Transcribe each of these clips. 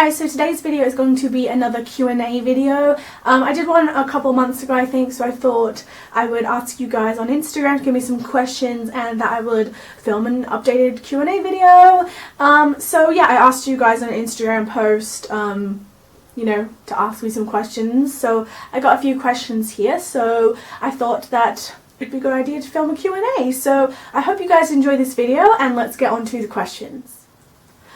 guys, so today's video is going to be another Q&A video. I did one a couple months ago I think, so I thought I would ask you guys on Instagram to give me some questions and that I would film an updated Q&A video. So yeah, I asked you guys on an Instagram post, you know, to ask me some questions. So I got a few questions here, so I thought that it'd be a good idea to film a Q&A. So I hope you guys enjoy this video and let's get on to the questions.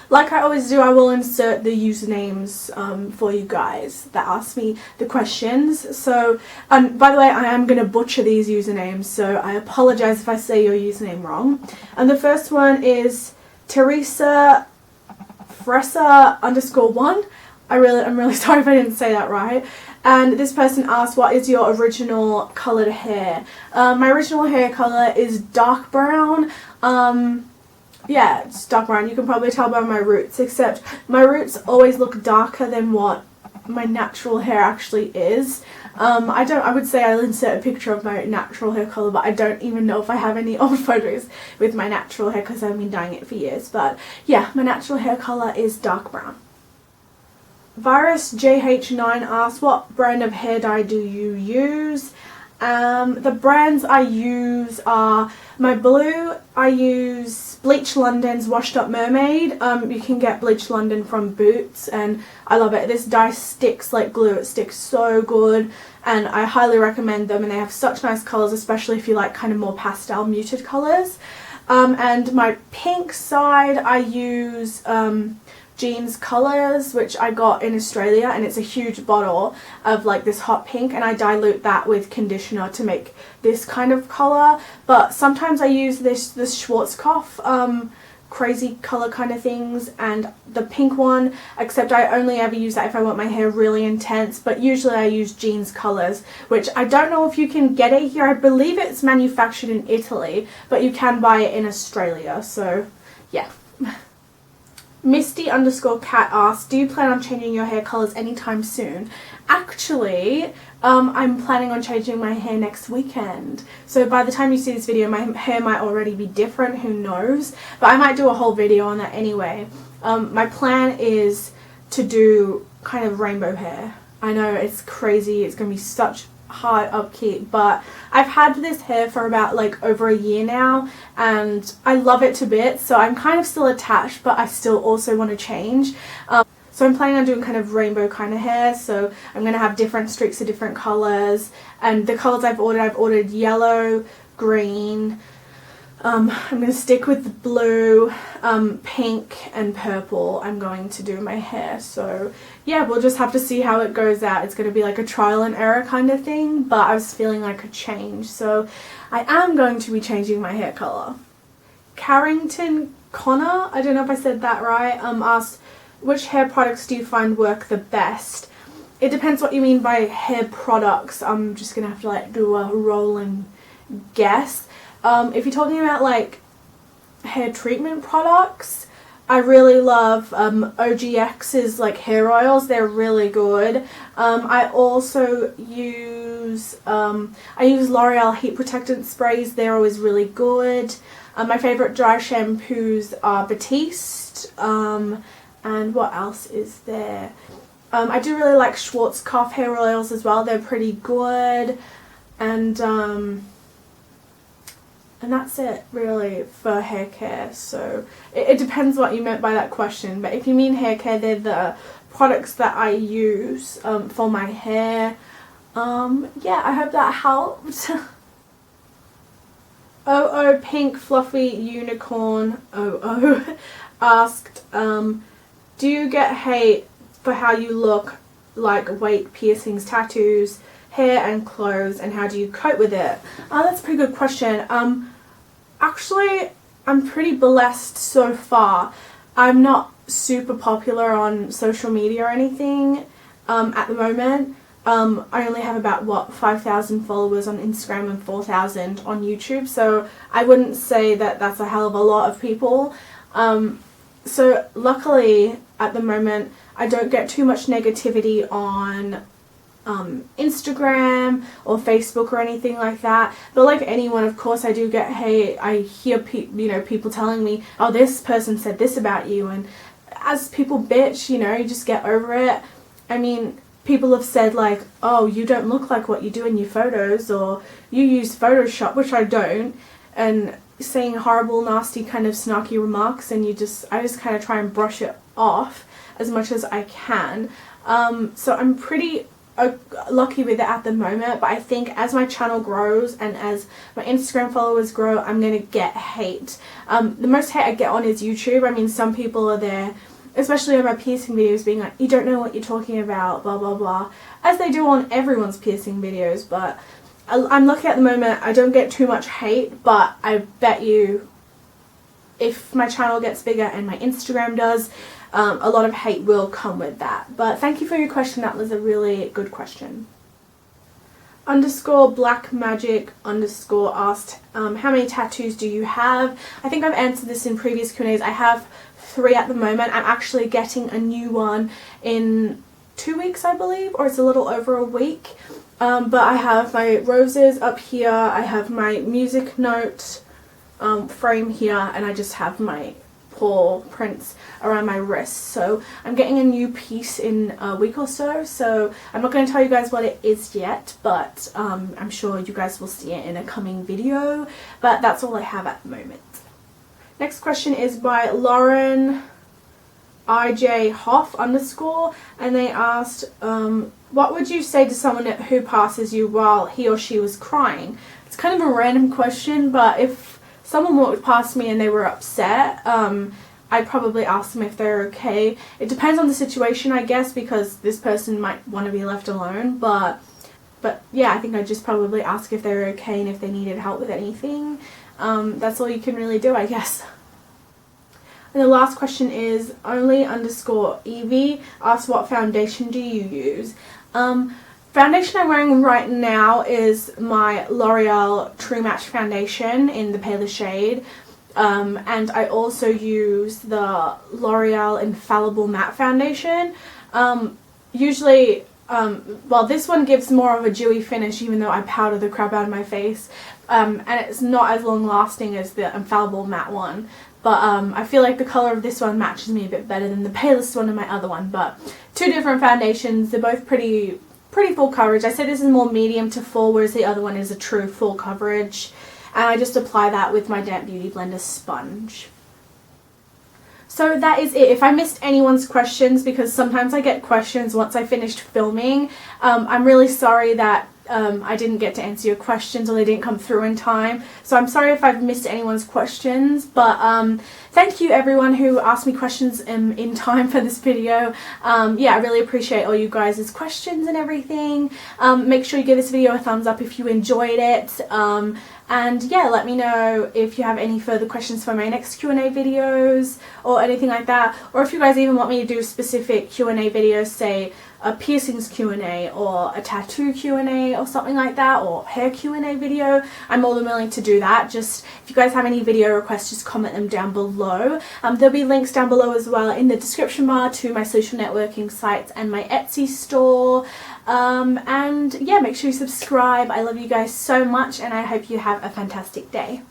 Like I always do, I will insert the usernames for you guys that ask me the questions. So, by the way, I am going to butcher these usernames, so I apologise if I say your username wrong. And the first one is Teresa Fressa _1. I'm really sorry if I didn't say that right. And this person asked, what is your original coloured hair? My original hair colour is dark brown. Yeah, it's dark brown. You can probably tell by my roots, except my roots always look darker than what my natural hair actually is. I would say I'll insert a picture of my natural hair colour, but I don't even know if I have any old photos with my natural hair because I've been dyeing it for years. But yeah, my natural hair colour is dark brown. Virus JH9 asks, what brand of hair dye do you use? The brands I use are my blue. I use Bleach London's Washed Up Mermaid. You can get Bleach London from Boots and I love it. This dye sticks like glue. It sticks so good and I highly recommend them, and they have such nice colours, especially if you like kind of more pastel muted colours. And my pink side I use Jeans Colours, which I got in Australia, and it's a huge bottle of like this hot pink, and I dilute that with conditioner to make this kind of colour. But sometimes I use this Schwarzkopf crazy colour kind of things, and the pink one, except I only ever use that if I want my hair really intense. But usually I use Jeans Colours, which I don't know if you can get it here. I believe it's manufactured in Italy, but you can buy it in Australia, so yeah. Misty _cat asks, do you plan on changing your hair colours anytime soon? Actually, I'm planning on changing my hair next weekend. So by the time you see this video, my hair might already be different, who knows? But I might do a whole video on that anyway. My plan is to do kind of rainbow hair. I know it's crazy, it's going to be such hard upkeep, but I've had this hair for about like over a year now and I love it to bits, so I'm kind of still attached, but I still also want to change. So I'm planning on doing kind of rainbow kind of hair, so I'm going to have different streaks of different colours, and the colours I've ordered yellow, green, I'm going to stick with the blue, pink and purple. I'm going to do my hair, so yeah, we'll just have to see how it goes out. It's going to be like a trial and error kind of thing, but I was feeling like a change, so I am going to be changing my hair colour. Carrington Connor, I don't know if I said that right, asked, which hair products do you find work the best? It depends what you mean by hair products. I'm just going to have to like do a roll and guess. If you're talking about like hair treatment products, I really love OGX's like hair oils. They're really good. I also use L'Oreal heat protectant sprays. They're always really good. My favourite dry shampoos are Batiste. And what else is there? I do really like Schwarzkopf hair oils as well. They're pretty good. And that's it really for hair care. So it depends what you meant by that question, but if you mean hair care, they're the products that I use for my hair. Yeah, I hope that helped. Oh Pink Fluffy Unicorn asked, do you get hate for how you look, like weight, piercings, tattoos, hair and clothes, and how do you cope with it? That's a pretty good question. Actually, I'm pretty blessed so far. I'm not super popular on social media or anything at the moment. I only have about 5,000 followers on Instagram and 4,000 on YouTube, so I wouldn't say that that's a hell of a lot of people. So luckily at the moment I don't get too much negativity on Instagram or Facebook or anything like that. But like anyone, of course, I do get hate. I hear people telling me, oh, this person said this about you, and as people bitch, you know, you just get over it. I mean, people have said like, oh, you don't look like what you do in your photos, or you use Photoshop, which I don't, and saying horrible, nasty, kind of snarky remarks, and I just kind of try and brush it off as much as I can. So I'm pretty lucky with it at the moment, but I think as my channel grows and as my Instagram followers grow, I'm gonna get hate. The most hate I get on is YouTube. I mean, some people are there, especially on my piercing videos, being like, you don't know what you're talking about, blah blah blah, as they do on everyone's piercing videos. But I'm lucky at the moment, I don't get too much hate, but I bet you if my channel gets bigger and my Instagram does, a lot of hate will come with that. But thank you for your question, that was a really good question. _blackmagic_ asked, how many tattoos do you have? I think I've answered this in previous Q&As. I have 3 at the moment. I'm actually getting a new one in 2 weeks, I believe, or it's a little over a week. But I have my roses up here, I have my music note frame here, and I just have my paw prints around my wrist. So I'm getting a new piece in a week or so, so I'm not going to tell you guys what it is yet, but I'm sure you guys will see it in a coming video. But that's all I have at the moment. Next question is by Lauren IJ Hoff _, and they asked, what would you say to someone who passes you while he or she was crying? It's kind of a random question, but if someone walked past me and they were upset, I'd probably ask them if they're okay. It depends on the situation, I guess, because this person might want to be left alone, but yeah, I think I'd just probably ask if they're okay and if they needed help with anything. That's all you can really do, I guess. And the last question is only_Evie asks, what foundation do you use? Foundation I'm wearing right now is my L'Oreal True Match foundation in the paler shade. And I also use the L'Oreal Infallible Matte foundation. Usually, well, this one gives more of a dewy finish, even though I powder the crap out of my face. And it's not as long lasting as the Infallible Matte one. But I feel like the colour of this one matches me a bit better than the palest one in my other one. But 2 different foundations, they're both pretty full coverage. I say this is more medium to full, whereas the other one is a true full coverage. And I just apply that with my Damp Beauty Blender sponge. So that is it. If I missed anyone's questions, because sometimes I get questions once I finished filming, I'm really sorry that I didn't get to answer your questions or they didn't come through in time. So I'm sorry if I've missed anyone's questions, but thank you everyone who asked me questions in time for this video. Yeah, I really appreciate all you guys' questions and everything. Make sure you give this video a thumbs up if you enjoyed it. And yeah, let me know if you have any further questions for my next Q&A videos or anything like that, or if you guys even want me to do specific Q&A videos, say a piercings Q&A or a tattoo Q&A or something like that, or hair Q&A video. I'm more than willing to do that. Just if you guys have any video requests, just comment them down below. There'll be links down below as well in the description bar to my social networking sites and my Etsy store. And yeah, make sure you subscribe. I love you guys so much, and I hope you have a fantastic day.